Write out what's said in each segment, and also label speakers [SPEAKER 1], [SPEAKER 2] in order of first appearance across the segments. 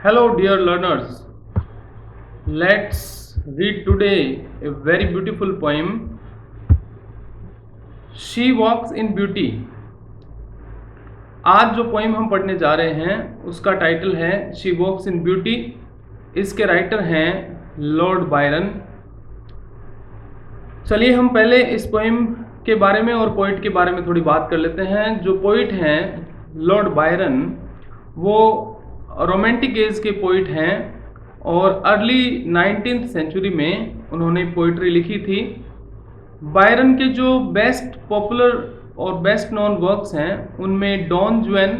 [SPEAKER 1] Hello, dear learners. Let's read today a very beautiful poem. She Walks in Beauty. आज जो poem हम पढ़ने जा रहे हैं उसका टाइटल है शी वॉक्स इन ब्यूटी। इसके राइटर हैं लॉर्ड बायरन। चलिए हम पहले इस पोइम के बारे में और पोइट के बारे में थोड़ी बात कर लेते हैं। जो पोइट हैं लॉर्ड बायरन, वो रोमांटिक एज के पोइट हैं और अर्ली 19th सेंचुरी में उन्होंने पोइट्री लिखी थी। बायरन के जो बेस्ट पॉपुलर और बेस्ट नोन वर्क्स हैं उनमें Don Juan,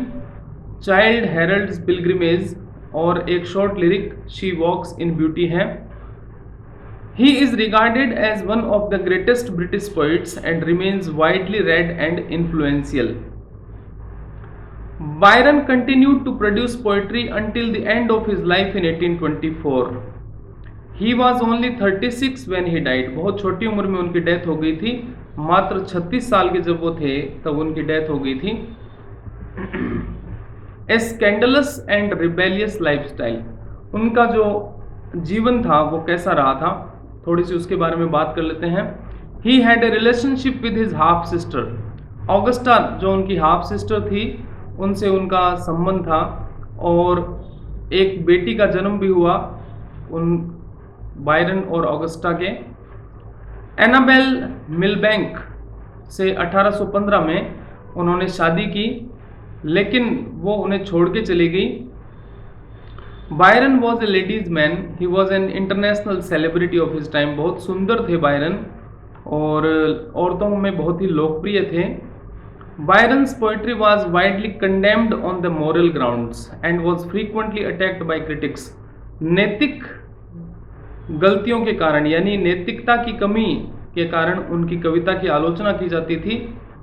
[SPEAKER 1] Childe Harold's Pilgrimage और एक short lyric she walks in beauty है। He is regarded as one of the greatest British poets and remains widely read and influential. Byron continued to produce poetry until the end of his life in 1824. He was only 36 when he died. बहुत छोटी उम्र में उनकी death हो गई थी। मात्र 36 साल के जब वो थे तब उनकी डेथ हो गई थी। A scandalous and rebellious lifestyle. उनका जो जीवन था वो कैसा रहा था, थोड़ी सी उसके बारे में बात कर लेते हैं। He had a relationship with his half sister. Augusta जो उनकी हाफ सिस्टर थी उनसे उनका संबंध था और एक बेटी का जन्म भी हुआ उन बायरन और ऑगस्टा के। एनाबेल मिलबैंक से 1815 में उन्होंने शादी की, लेकिन वो उन्हें छोड़ के चली गई। Byron was a ladies man, he was an international celebrity of his time. बहुत सुंदर थे बायरन और औरतों में बहुत ही लोकप्रिय थे। Byron's poetry was widely condemned on the moral grounds and was frequently attacked by critics. नैतिक गलतियों के कारण यानी नैतिकता की कमी के कारण उनकी कविता की आलोचना की जाती थी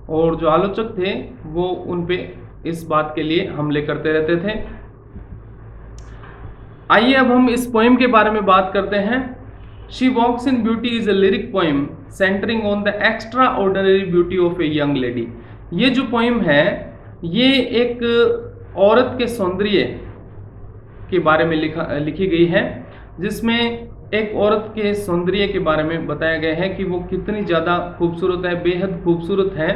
[SPEAKER 1] और जो आलोचक थे वो उन पे इस बात के लिए हमले करते रहते थे। आइए अब हम इस पोएम के बारे में बात करते हैं। She walks in beauty is a lyric poem centering on the extraordinary beauty of a young lady. ये जो पोएम है ये एक औरत के सौंदर्य के बारे में लिखी गई है, जिसमें एक औरत के सौंदर्य के बारे में बताया गया है कि वो कितनी ज़्यादा खूबसूरत है, बेहद खूबसूरत है।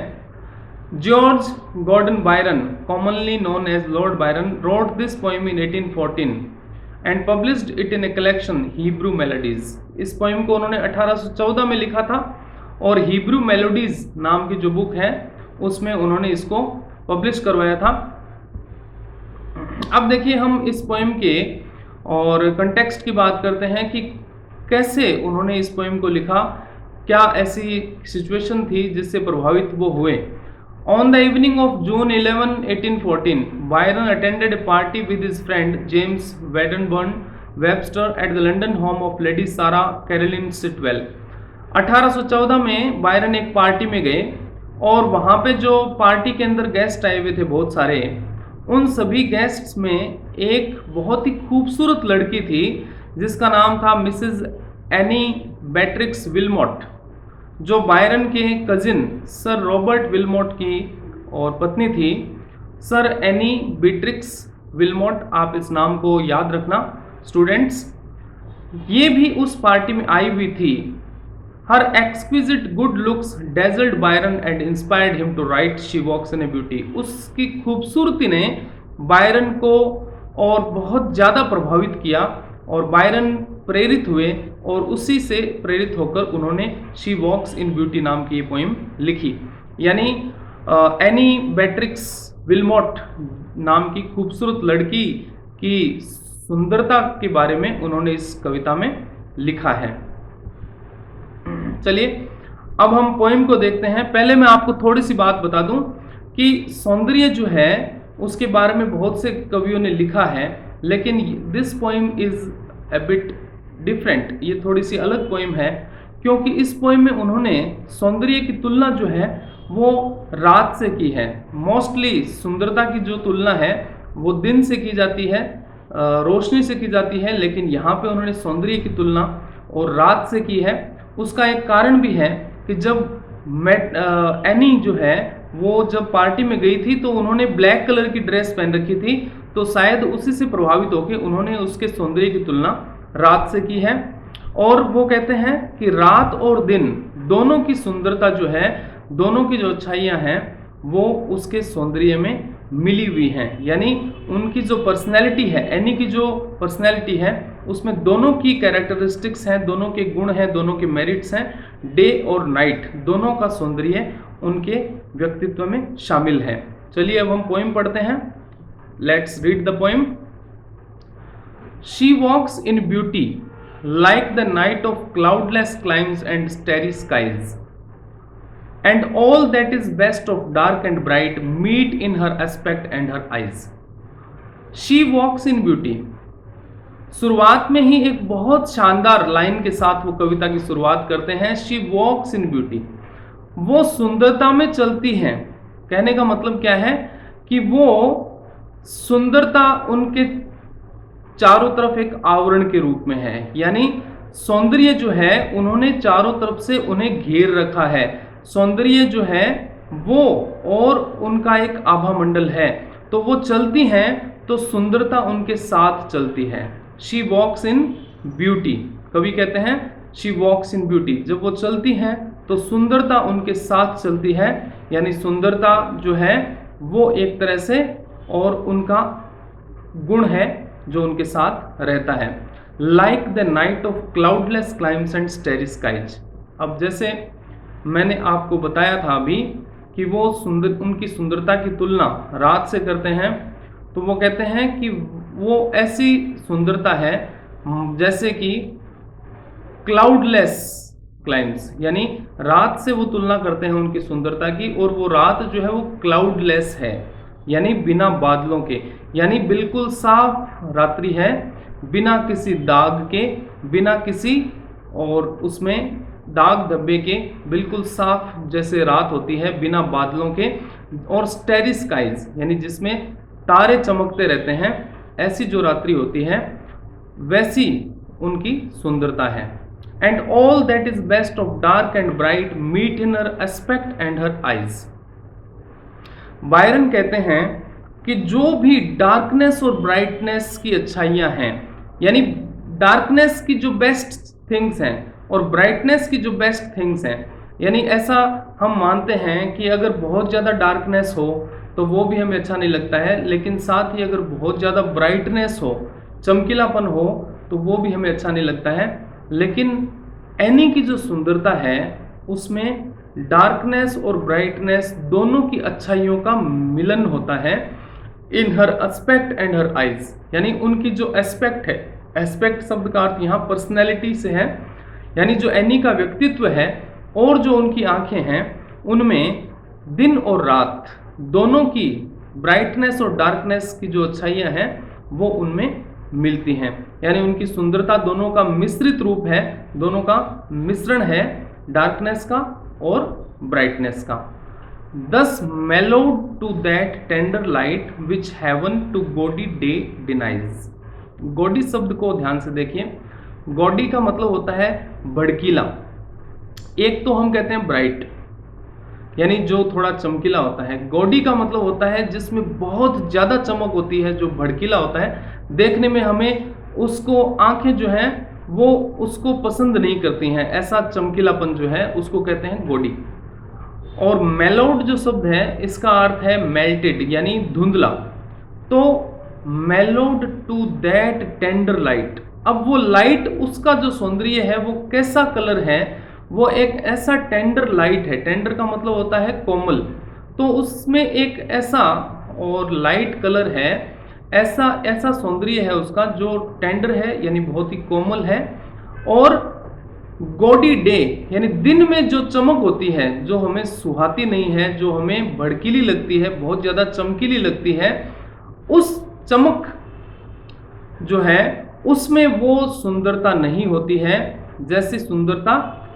[SPEAKER 1] George Gordon Byron, commonly known as Lord Byron, wrote this poem in 1814 and published it in a collection Hebrew Melodies. इस पोएम को उन्होंने 1814 में लिखा था और Hebrew Melodies नाम की जो बुक है उसमें उन्होंने इसको पब्लिश करवाया था। अब देखिए हम इस पोएम के और कंटेक्स्ट की बात करते हैं कि कैसे उन्होंने इस पोएम को लिखा, क्या ऐसी सिचुएशन थी जिससे प्रभावित वो हुए। On the evening of June 11, 1814, Byron attended a party with his friend James Wedderburn Webster at the London home of Lady Sarah Caroline Sitwell. 1814 में बायरन एक पार्टी में गए और वहाँ पे जो पार्टी के अंदर गेस्ट आए हुए थे बहुत सारे, उन सभी गेस्ट्स में एक बहुत ही खूबसूरत लड़की थी जिसका नाम था मिसेस एनी बेट्रिक्स विलमोट, जो बायरन के कजिन सर रॉबर्ट विलमोट की और पत्नी थी। सर एनी बेट्रिक्स विलमोट, आप इस नाम को याद रखना स्टूडेंट्स। ये भी उस पार्टी में आई हुई थी। Her exquisite good looks dazzled Byron and inspired him to write she walks in a beauty. उसकी खूबसूरती ने बायरन को और बहुत ज़्यादा प्रभावित किया और बायरन प्रेरित हुए और उसी से प्रेरित होकर उन्होंने शी वॉक्स इन ब्यूटी नाम की ये पोएम लिखी। यानी एनी बेट्रिक्स विलमोट नाम की खूबसूरत लड़की की सुंदरता के बारे में उन्होंने इस कविता में लिखा है। चलिए अब हम पोएम को देखते हैं। पहले मैं आपको थोड़ी सी बात बता दूं कि सौंदर्य जो है उसके बारे में बहुत से कवियों ने लिखा है, लेकिन this poem is a bit different. ये थोड़ी सी अलग पोएम है क्योंकि इस पोएम में उन्होंने सौंदर्य की तुलना जो है वो रात से की है। मोस्टली सुंदरता की जो तुलना है वो दिन से की जाती है, रोशनी से की जाती है, लेकिन यहाँ पे उन्होंने सौंदर्य की तुलना और रात से की है। उसका एक कारण भी है कि जब एनी जो है वो जब पार्टी में गई थी तो उन्होंने ब्लैक कलर की ड्रेस पहन रखी थी, तो शायद उसी से प्रभावित होकर उन्होंने उसके सौंदर्य की तुलना रात से की है। और वो कहते हैं कि रात और दिन दोनों की सुंदरता जो है, दोनों की जो अच्छाइयाँ हैं वो उसके सौंदर्य में मिली हुई हैं। यानी उनकी जो पर्सनैलिटी है, एनी की जो पर्सनैलिटी है उसमें दोनों की कैरेक्टरिस्टिक्स हैं, दोनों के गुण हैं, दोनों के मेरिट्स हैं, डे और नाइट दोनों का सौंदर्य उनके व्यक्तित्व में शामिल है। चलिए अब हम पोइम पढ़ते हैं। Let's read the poem. She walks in beauty like the night of cloudless climes and starry skies, and all that is best of dark and bright meet in her aspect and her eyes. She walks in beauty. शुरुआत में ही एक बहुत शानदार line के साथ वो कविता की शुरुआत करते हैं। शी वॉक्स इन ब्यूटी, वो सुंदरता में चलती हैं। कहने का मतलब क्या है कि वो सुंदरता उनके चारों तरफ एक आवरण के रूप में है। यानी सौंदर्य जो है उन्होंने चारों तरफ से उन्हें घेर रखा है। सौंदर्य जो है वो और उनका एक आभा मंडल है। तो वो चलती हैं तो सुंदरता उनके साथ चलती है। शी वॉक्स इन ब्यूटी, कवि कहते हैं शी वॉक्स इन ब्यूटी, जब वो चलती हैं तो सुंदरता उनके साथ चलती है। यानी सुंदरता जो है वो एक तरह से और उनका गुण है जो उनके साथ रहता है। Like the night of cloudless climes and starry skies. अब जैसे मैंने आपको बताया था अभी कि वो उनकी सुंदरता की तुलना रात से करते हैं, तो वो कहते हैं कि वो ऐसी सुंदरता है जैसे कि क्लाउडलेस क्लाइम्स, यानी रात से वो तुलना करते हैं उनकी सुंदरता की, और वो रात जो है वो क्लाउडलेस है, यानी बिना बादलों के, यानी बिल्कुल साफ रात्रि है, बिना किसी दाग के, बिना किसी और उसमें दाग धब्बे के, बिल्कुल साफ जैसे रात होती है बिना बादलों के, और स्टेरी स्काइज यानी जिसमें तारे चमकते रहते हैं, ऐसी जो रात्रि होती है वैसी उनकी सुंदरता है। And all that is best of dark and bright meet in her aspect and her eyes. Byron कहते हैं कि जो भी डार्कनेस और ब्राइटनेस की अच्छाइयाँ हैं, यानी डार्कनेस की जो बेस्ट थिंग्स हैं और ब्राइटनेस की जो बेस्ट थिंग्स हैं, यानी ऐसा हम मानते हैं कि अगर बहुत ज़्यादा डार्कनेस हो तो वो भी हमें अच्छा नहीं लगता है, लेकिन साथ ही अगर बहुत ज़्यादा ब्राइटनेस हो, चमकीलापन हो, तो वो भी हमें अच्छा नहीं लगता है। लेकिन एनी की जो सुंदरता है उसमें डार्कनेस और ब्राइटनेस दोनों की अच्छाइयों का मिलन होता है। इन her aspect and her eyes, यानी उनकी जो एस्पेक्ट है, एस्पेक्ट शब्द का अर्थ यहाँ पर्सनैलिटी से है, यानी जो एनी का व्यक्तित्व है और जो उनकी आंखें हैं उनमें दिन और रात दोनों की ब्राइटनेस और डार्कनेस की जो अच्छाइयाँ हैं वो उनमें मिलती हैं। यानी उनकी सुंदरता दोनों का मिश्रित रूप है, दोनों का मिश्रण है, डार्कनेस का और ब्राइटनेस का। Thus mellowed to that tender light which heaven to gaudy day denies। Gaudi शब्द को ध्यान से देखिए। गौडी का मतलब होता है भड़कीला। एक तो हम कहते हैं ब्राइट, यानी जो थोड़ा चमकीला होता है। गौडी का मतलब होता है जिसमें बहुत ज़्यादा चमक होती है, जो भड़कीला होता है, देखने में हमें उसको आंखें जो हैं वो उसको पसंद नहीं करती हैं, ऐसा चमकीलापन जो है उसको कहते हैं गौडी। और मेलोड जो शब्द है इसका अर्थ है मेल्टेड, यानी धुंधला। तो मेलोड टू दैट टेंडर लाइट, अब वो लाइट, उसका जो सौंदर्य है वो कैसा कलर है, वो एक ऐसा टेंडर लाइट है। टेंडर का मतलब होता है कोमल, तो उसमें एक ऐसा और लाइट कलर है, ऐसा सौंदर्य है उसका जो टेंडर है, यानी बहुत ही कोमल है। और गॉडी डे, यानी दिन में जो चमक होती है, जो हमें सुहाती नहीं है, जो हमें भड़कीली लगती है, बहुत ज़्यादा चमकीली लगती है, उस चमक जो है उसमें वो सुंदरता नहीं होती है जैसी सुंदरता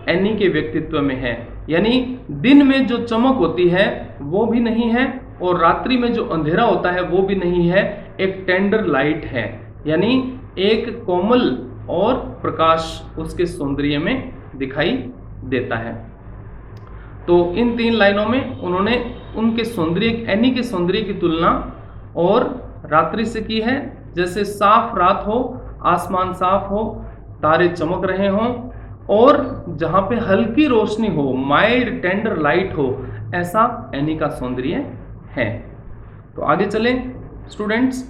[SPEAKER 1] एनी के व्यक्तित्व में है। यानी दिन में जो चमक होती है वो भी नहीं है, और रात्रि में जो अंधेरा होता है वो भी नहीं है, एक टेंडर लाइट है, यानी एक कोमल और प्रकाश उसके सौंदर्य में दिखाई देता है। तो इन 3 लाइनों में उन्होंने उनके सौंदर्य, एनी के सौंदर्य की तुलना और रात्रि से की है, जैसे साफ रात हो, आसमान साफ हो, तारे चमक रहे हों और जहाँ पे हल्की रोशनी हो, माइल्ड टेंडर लाइट हो, ऐसा एनी का सौंदर्य है। तो आगे चलें स्टूडेंट्स,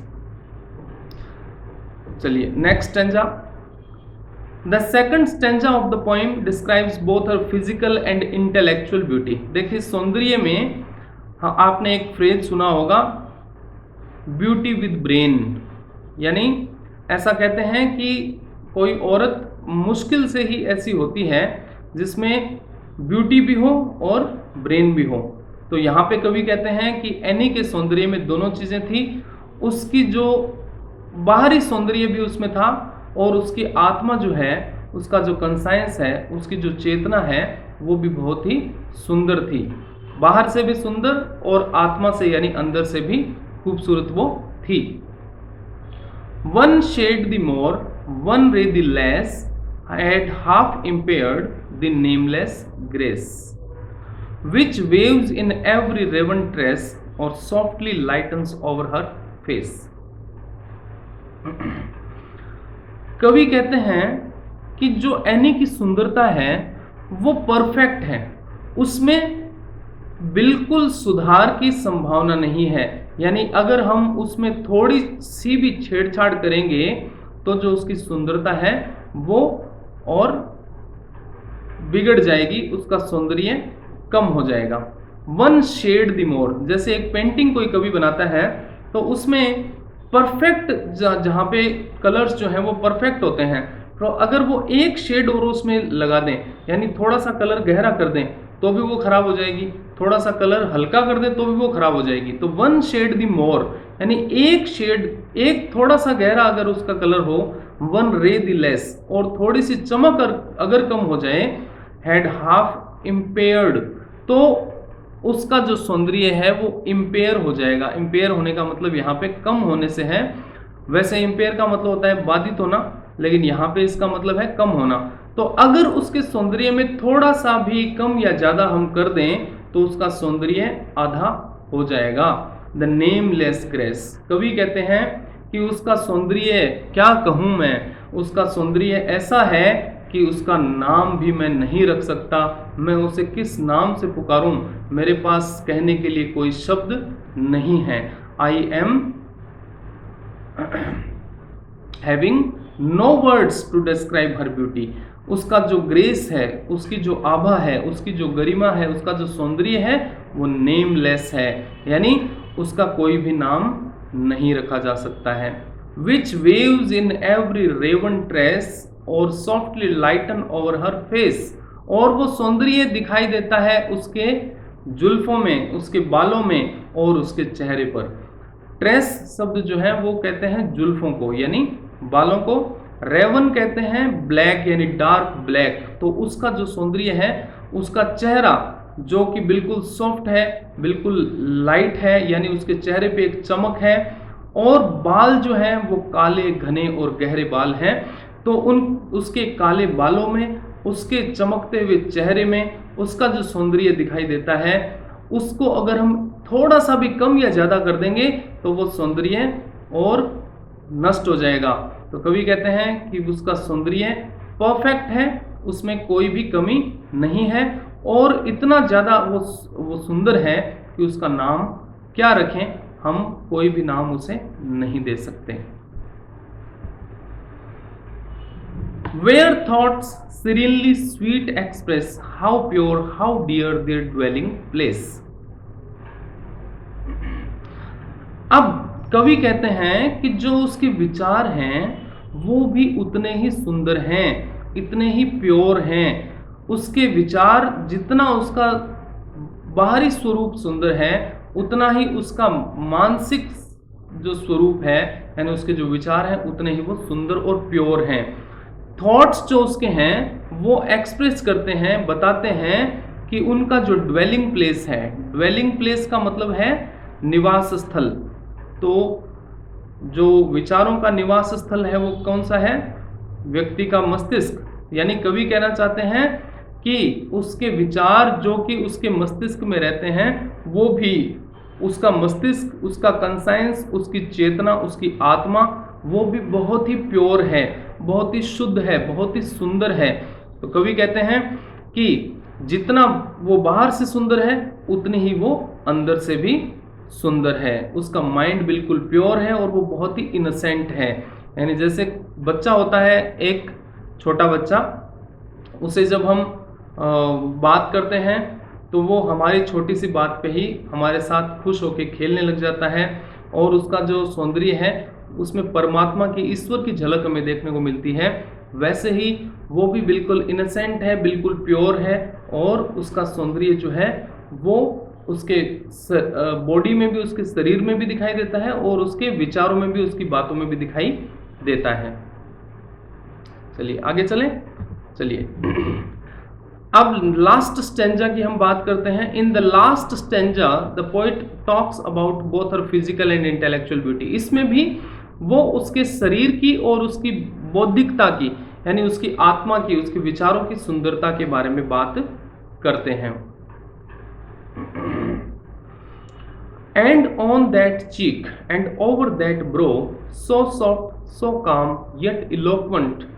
[SPEAKER 1] चलिए next stanza. The second stanza of the poem describes both her physical and intellectual beauty. देखिए सौंदर्य में हाँ, आपने एक फ्रेज सुना होगा, ब्यूटी विद ब्रेन, यानी ऐसा कहते हैं कि कोई औरत मुश्किल से ही ऐसी होती है जिसमें ब्यूटी भी हो और ब्रेन भी हो। तो यहाँ पे कवि कहते हैं कि एनी के सौंदर्य में दोनों चीज़ें थी, उसकी जो बाहरी सौंदर्य भी उसमें था और उसकी आत्मा जो है, उसका जो कंसाइंस है, उसकी जो चेतना है, वो भी बहुत ही सुंदर थी। बाहर से भी सुंदर और आत्मा से यानी अंदर से भी खूबसूरत वो थी। One shade the more, one ray the less, had half impaired the nameless grace, which waves in every raven tress or softly lightens over her face. कवि कहते हैं कि जो एनी की सुंदरता है वो परफेक्ट है, उसमें बिल्कुल सुधार की संभावना नहीं है। यानी अगर हम उसमें थोड़ी सी भी छेड़छाड़ करेंगे तो जो उसकी सुंदरता है वो और बिगड़ जाएगी, उसका सौंदर्य कम हो जाएगा। वन शेड द मोर, जैसे एक पेंटिंग कोई कवि बनाता है तो उसमें परफेक्ट जहाँ पे कलर्स जो हैं वो परफेक्ट होते हैं, तो अगर वो एक शेड और उसमें लगा दें, यानी थोड़ा सा कलर गहरा कर दें तो भी वो खराब हो जाएगी, थोड़ा सा कलर हल्का कर दें तो भी वो खराब हो जाएगी। तो वन शेड द मोर, यानी एक शेड, एक थोड़ा सा गहरा अगर उसका कलर हो, वन रे द लेस, और थोड़ी सी चमक अगर कम हो जाए, हैड हाफ इम्पेयर्ड, तो उसका जो सौंदर्य है वो इम्पेयर हो जाएगा। इम्पेयर होने का मतलब यहाँ पे कम होने से है, वैसे इम्पेयर का मतलब होता है बाधित होना, लेकिन यहाँ पे इसका मतलब है कम होना। तो अगर उसके सौंदर्य में थोड़ा सा भी कम या ज़्यादा हम कर दें तो उसका सौंदर्य आधा हो जाएगा। द नेमलेस ग्रेस, कवि कहते हैं कि उसका सौंदर्य क्या कहूँ मैं, उसका सौंदर्य ऐसा है कि उसका नाम भी मैं नहीं रख सकता, मैं उसे किस नाम से पुकारूं, मेरे पास कहने के लिए कोई शब्द नहीं है। I am having no words to describe her beauty. उसका जो ग्रेस है, उसकी जो आभा है, उसकी जो गरिमा है, उसका जो सौंदर्य है वो नेमलेस है, यानी उसका कोई भी नाम नहीं रखा जा सकता है। Which waves in every raven tress और softly lighten over her face, और वो सौंदर्य दिखाई देता है उसके जुल्फों में, उसके बालों में और उसके चेहरे पर। ट्रेस शब्द जो है वो कहते हैं जुल्फों को यानी बालों को, रेवन कहते हैं ब्लैक यानी डार्क ब्लैक। तो उसका जो सौंदर्य है, उसका चेहरा जो कि बिल्कुल सॉफ्ट है, बिल्कुल लाइट है, यानी उसके चेहरे पे एक चमक है, और बाल जो हैं वो काले घने और गहरे बाल हैं। तो उसके काले बालों में, उसके चमकते हुए चेहरे में उसका जो सौंदर्य दिखाई देता है, उसको अगर हम थोड़ा सा भी कम या ज़्यादा कर देंगे तो वो सौंदर्य और नष्ट हो जाएगा। तो कवि कहते हैं कि उसका सौंदर्य परफेक्ट है, उसमें कोई भी कमी नहीं है, और इतना ज़्यादा वो सुंदर है कि उसका नाम क्या रखें, हम कोई भी नाम उसे नहीं दे सकते। Where thoughts serenely sweet express how pure, how dear their dwelling place. अब कवि कहते हैं कि जो उसके विचार हैं वो भी उतने ही सुंदर हैं, इतने ही प्योर हैं। उसके विचार, जितना उसका बाहरी स्वरूप सुंदर है, उतना ही उसका मानसिक जो स्वरूप है, यानी उसके जो विचार हैं, उतने ही वो सुंदर और प्योर हैं। थॉट्स जो उसके हैं वो एक्सप्रेस करते हैं, बताते हैं कि उनका जो ड्वेलिंग प्लेस है, ड्वेलिंग प्लेस का मतलब है निवास स्थल। तो जो विचारों का निवास स्थल है वो कौन सा है? व्यक्ति का मस्तिष्क। यानी कवि कहना चाहते हैं कि उसके विचार जो कि उसके मस्तिष्क में रहते हैं वो भी उसका मस्तिष्क, उसका कंसाइंस, उसकी चेतना, उसकी आत्मा, वो भी बहुत ही प्योर है, बहुत ही शुद्ध है, बहुत ही सुंदर है। तो कवि कहते हैं कि जितना वो बाहर से सुंदर है उतनी ही वो अंदर से भी सुंदर है। उसका माइंड बिल्कुल प्योर है और वो बहुत ही इनोसेंट है। यानी जैसे बच्चा होता है, एक छोटा बच्चा, उसे जब हम बात करते हैं तो वो हमारी छोटी सी बात पे ही हमारे साथ खुश होकर खेलने लग जाता है, और उसका जो सौंदर्य है उसमें परमात्मा की, ईश्वर की झलक हमें देखने को मिलती है। वैसे ही वो भी बिल्कुल इनोसेंट है, बिल्कुल प्योर है, और उसका सौंदर्य जो है वो उसके बॉडी में भी, उसके शरीर में भी दिखाई देता है, और उसके विचारों में भी, उसकी बातों में भी दिखाई देता है। चलिए आगे चलें। चलिए अब लास्ट स्टेंजा की हम बात करते हैं। In the last stanza the poet talks about both her physical and intellectual beauty. इसमें भी वो उसके शरीर की और उसकी बौद्धिकता की, यानी उसकी आत्मा की, उसके विचारों की सुंदरता के बारे में बात करते हैं। And on that cheek and over that brow, so soft, so calm, yet eloquent,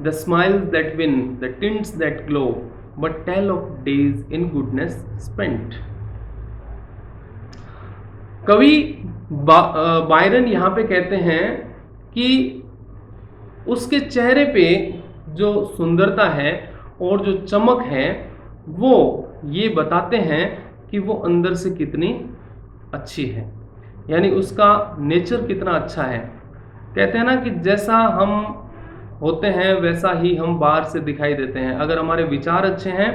[SPEAKER 1] the smiles that win, the tints that glow, but tell of days in goodness spent. कवि बायरन यहाँ पे कहते हैं कि उसके चेहरे पे जो सुंदरता है और जो चमक है वो ये बताते हैं कि वो अंदर से कितनी अच्छी है, यानी उसका नेचर कितना अच्छा है। कहते हैं ना कि जैसा हम होते हैं वैसा ही हम बाहर से दिखाई देते हैं। अगर हमारे विचार अच्छे हैं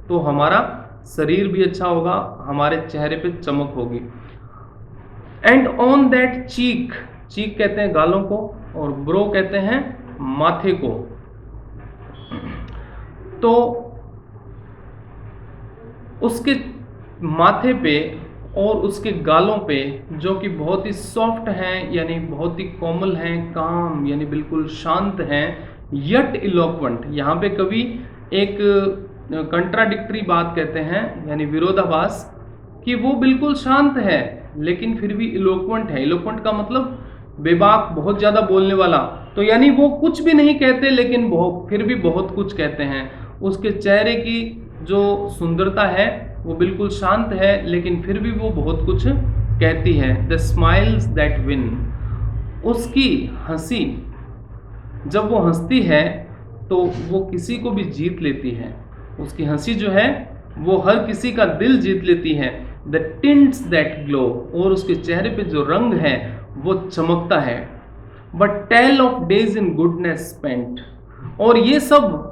[SPEAKER 1] तो हमारा शरीर भी अच्छा होगा, हमारे चेहरे पे चमक होगी। एंड ऑन दैट चीक, चीक कहते हैं गालों को, और ब्रो कहते हैं माथे को। तो उसके माथे पे और उसके गालों पे, जो कि बहुत ही सॉफ्ट हैं, यानी बहुत ही कोमल हैं, काम यानी बिल्कुल शांत हैं, यट इलोक्वेंट, यहाँ पे कभी एक कंट्राडिक्टरी बात कहते हैं, यानी विरोधाभास, कि वो बिल्कुल शांत है लेकिन फिर भी इलोक्वेंट है। इलोक्वेंट का मतलब बेबाक, बहुत ज़्यादा बोलने वाला। तो यानी वो कुछ भी नहीं कहते लेकिन फिर भी बहुत कुछ कहते हैं। उसके चेहरे की जो सुंदरता है वो बिल्कुल शांत है लेकिन फिर भी वो बहुत कुछ कहती है। द स्माइल्स दैट विन, उसकी हंसी, जब वो हंसती है तो वो किसी को भी जीत लेती है। उसकी हंसी जो है वो हर किसी का दिल जीत लेती है। द टिंट्स दैट ग्लो, और उसके चेहरे पे जो रंग है वो चमकता है। But tell of days in goodness spent, और ये सब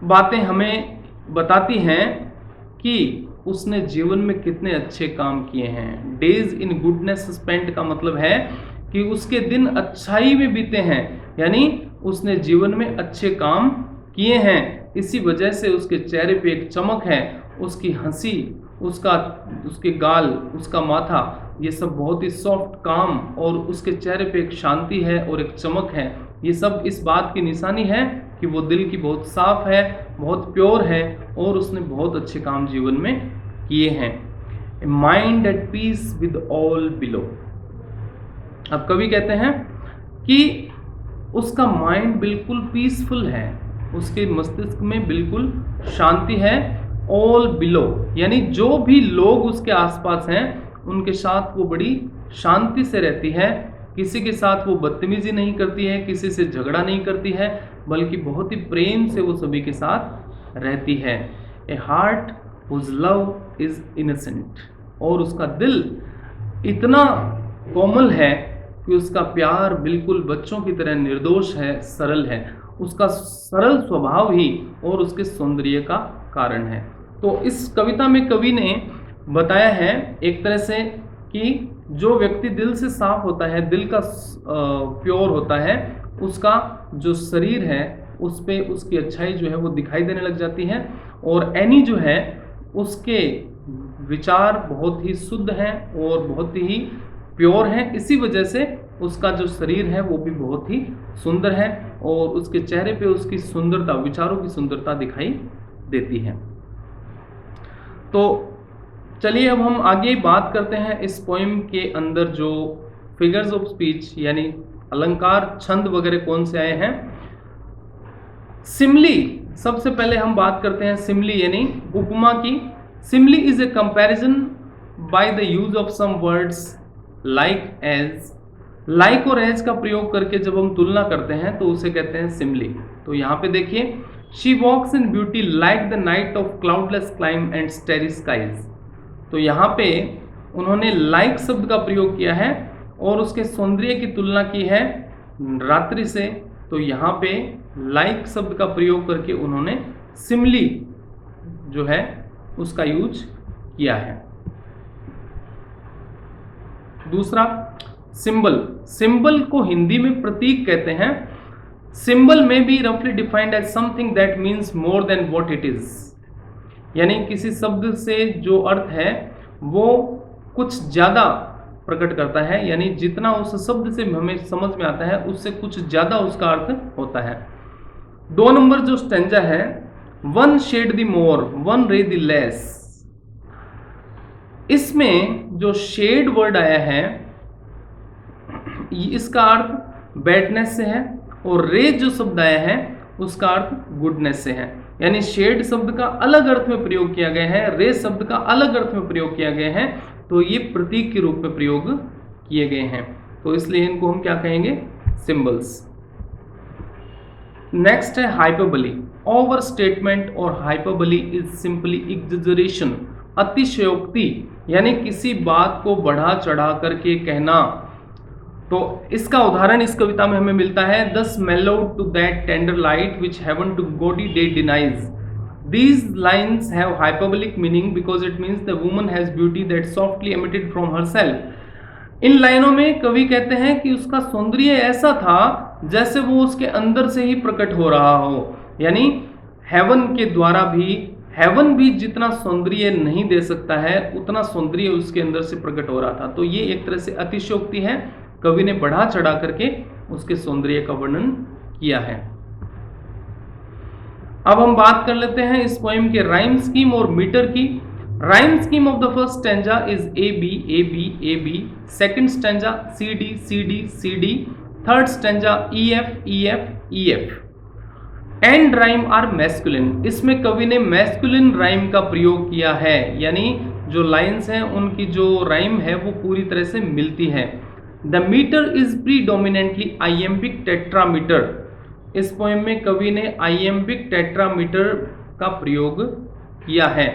[SPEAKER 1] बातें हमें बताती हैं कि उसने जीवन में कितने अच्छे काम किए हैं। डेज इन गुडनेस स्पेंट का मतलब है कि उसके दिन अच्छाई में बीते हैं, यानी उसने जीवन में अच्छे काम किए हैं। इसी वजह से उसके चेहरे पे एक चमक है, उसकी हंसी, उसके गाल, उसका माथा, ये सब बहुत ही सॉफ्ट, काम, और उसके चेहरे पे एक शांति है और एक चमक है। ये सब इस बात की निशानी है कि वो दिल की बहुत साफ है, बहुत प्योर है, और उसने बहुत अच्छे काम जीवन में किए हैं। A mind at peace with all below. अब कवि कहते हैं कि उसका माइंड बिल्कुल पीसफुल है, उसके मस्तिष्क में बिल्कुल शांति है। ऑल बिलो यानी जो भी लोग उसके आसपास हैं उनके साथ वो बड़ी शांति से रहती है, किसी के साथ वो बदतमीजी नहीं करती है, किसी से झगड़ा नहीं करती है, बल्कि बहुत ही प्रेम से वो सभी के साथ रहती है। A heart whose love is innocent, और उसका दिल इतना कोमल है कि उसका प्यार बिल्कुल बच्चों की तरह निर्दोष है, सरल है। उसका सरल स्वभाव ही और उसके सौंदर्य का कारण है। तो इस कविता में कवि ने बताया है एक तरह से कि जो व्यक्ति दिल से साफ होता है, दिल का प्योर होता है, उसका जो शरीर है उस पे उसकी अच्छाई जो है वो दिखाई देने लग जाती है। और एनी जो है उसके विचार बहुत ही शुद्ध हैं और बहुत ही प्योर हैं। इसी वजह से उसका जो शरीर है वो भी बहुत ही सुंदर है और उसके चेहरे पे उसकी सुंदरता, विचारों की सुंदरता दिखाई देती है। तो चलिए अब हम आगे बात करते हैं इस पोएम के अंदर जो फिगर्स ऑफ स्पीच यानी अलंकार, छंद वगैरह कौन से आए हैं। सिमली, सबसे पहले हम बात करते हैं सिमली यानी उपमा की। Simile is a comparison by the use of some words like as. Like और एज का प्रयोग करके जब हम तुलना करते हैं तो उसे कहते हैं सिमली। तो यहाँ पे देखिए, she walks in beauty like the night of cloudless clime and starry skies. तो यहाँ पे उन्होंने लाइक शब्द का प्रयोग किया है और उसके सौंदर्य की तुलना की है रात्रि से। तो यहाँ पे लाइक शब्द का प्रयोग करके उन्होंने सिमली जो है उसका यूज किया है। दूसरा, सिंबल। सिंबल को हिंदी में प्रतीक कहते हैं। सिंबल में बी रफली defined as something that means more than what it is. यानी किसी शब्द से जो अर्थ है वो कुछ ज़्यादा प्रकट करता है, यानी जितना उस शब्द से हमें समझ में आता है उससे कुछ ज़्यादा उसका अर्थ होता है। 2 नंबर जो स्टेंजा है, one shade the more one ray the less. इसमें जो शेड वर्ड आया है इसका अर्थ बैडनेस से है और रे जो शब्द आया है उसका अर्थ गुडनेस से है। यानी शेड शब्द का अलग अर्थ में प्रयोग किया गया है, रे शब्द का अलग अर्थ में प्रयोग किया गया है, तो ये प्रतीक के रूप में प्रयोग किए गए हैं। तो इसलिए इनको हम क्या कहेंगे, सिंबल्स। नेक्स्ट है हाइपरबली। ओवर स्टेटमेंट और हाइपरबली इज सिंपली एग्जैजरेशन, अतिशयोक्ति, यानी किसी बात को बढ़ा चढ़ा करके कहना। तो इसका उदाहरण इस कविता में हमें मिलता है, दस mellowed to that tender light which heaven to gaudy day denies. These lines have hyperbolic meaning because it means the woman has beauty that softly emitted from herself. इन लाइनों में कवि कहते हैं कि उसका सौंदर्य ऐसा था जैसे वो उसके अंदर से ही प्रकट हो रहा हो, यानी हेवन के द्वारा भी, हेवन भी जितना सौंदर्य नहीं दे सकता है उतना सौंदर्य उसके अंदर से प्रकट हो रहा था। तो ये एक तरह से अतिशयोक्ति है, कवि ने बढ़ा चढ़ा करके उसके सौंदर्य का वर्णन किया है। अब हम बात कर लेते हैं इस पोएम के राइम स्कीम और मीटर की। Rhyme scheme of the first stanza is A B A B A B, second stanza C D C D C D, third stanza E F E F E F. End rhyme are masculine. इसमें कवि ने masculine rhyme का प्रयोग किया है, यानी जो lines हैं उनकी जो राइम है वो पूरी तरह से मिलती है। The metre is predominantly iambic tetrameter. इस पोएम में कवि ने आइएम्बिक टेट्रामीटर का प्रयोग किया है।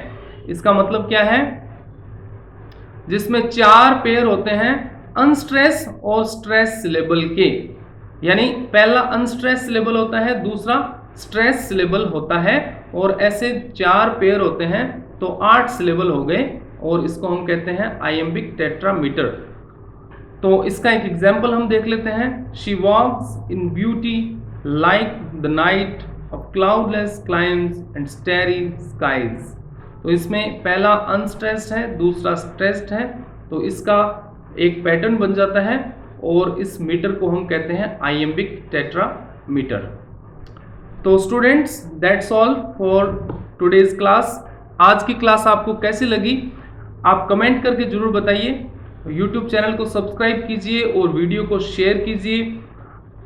[SPEAKER 1] इसका मतलब क्या है, जिसमें 4 पेयर होते हैं अनस्ट्रेस और स्ट्रेस सिलेबल के, यानी पहला अनस्ट्रेस सिलेबल होता है, दूसरा स्ट्रेस सिलेबल होता है, और ऐसे 4 पेयर होते हैं तो 8 सिलेबल हो गए, और इसको हम कहते हैं आइएम्बिक टेट्रामीटर। तो इसका एक एग्जाम्पल हम देख लेते हैं। She walks in beauty like the night of cloudless climes and starry skies. तो इसमें पहला अनस्ट्रेस्ड है, दूसरा स्ट्रेस्ड है, तो इसका एक पैटर्न बन जाता है और इस मीटर को हम कहते हैं आइएम्बिक टेट्रामीटर। तो students, that's all for today's class. आज की क्लास आपको कैसी लगी आप कमेंट करके जरूर बताइए। यूट्यूब चैनल को सब्सक्राइब कीजिए और वीडियो को शेयर कीजिए।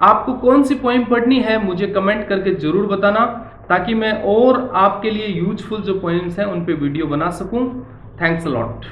[SPEAKER 1] आपको कौन सी पोएम पढ़नी है मुझे कमेंट करके जरूर बताना, ताकि मैं और आपके लिए यूजफुल जो पोएम्स हैं उन पे वीडियो बना सकूं। Thanks a lot.